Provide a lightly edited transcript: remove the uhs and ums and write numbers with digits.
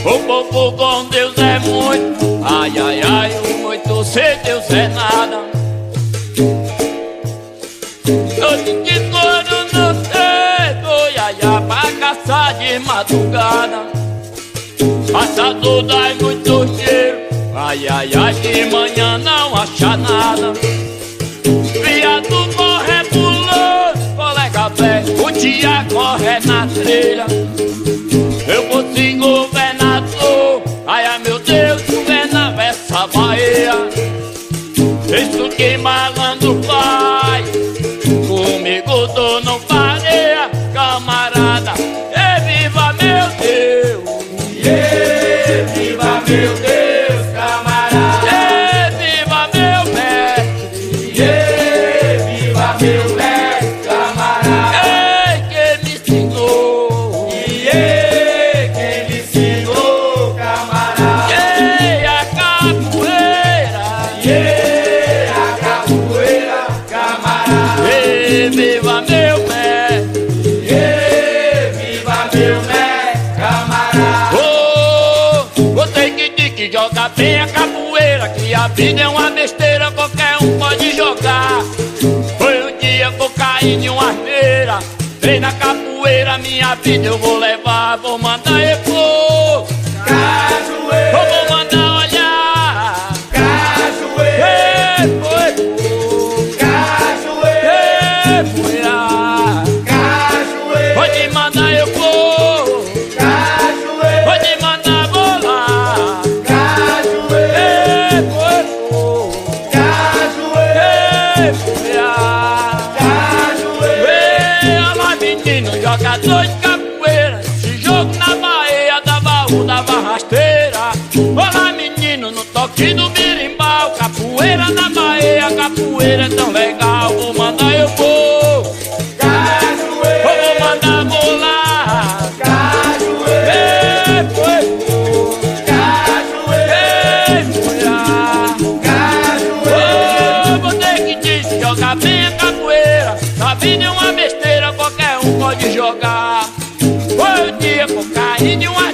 O povo com Deus é muito, ai, ai, ai, o muito sem Deus é nada. Noite de couro no cedo, ai, ai, pra caçar de madrugada. Passador dá muito cheiro, ai, ai, ai, de manhã não acha nada. Viado corre pulando, colega velho, o dia corre na trilha. Eu vou sem governador, ai, ai, meu Deus, governava essa Bahia. Isso que malandro faz, comigo tu não faria, camarada. E viva meu Deus, Viva meu Deus, camarada! e viva meu mestre, Viva meu mestre, camarada! ei, que me ensinou, Quem me ensinou, camarada! ei, a capoeira, A capoeira, camarada! ei, viva meu mestre. Viva meu mestre, camarada! Você que diz que joga bem a capoeira, que a vida é uma besteira, qualquer um pode jogar. Foi um dia que eu caí de uma feira, entrei na capoeira, minha vida eu vou levar, vou mandar eco, Cajueira, vou mandar olhar, cajueira, eco, cajueira, cajueira, pode mandar eco, cajueira, pode mandar bolar, cajueira, eco, cajueira, Olá menino, jogador de capoeira, esse jogo na Bahia dava baú, dava rasteira. Olá menino, no toque do birimbau, capoeira na Bahia, capoeira é tão legal. Vou mandar eu vou, vou mandar bolar, vou ter que dizer, jogar bem a capoeira, a vida é uma besteira, qualquer um pode jogar. Foi o dia que eu caí de uma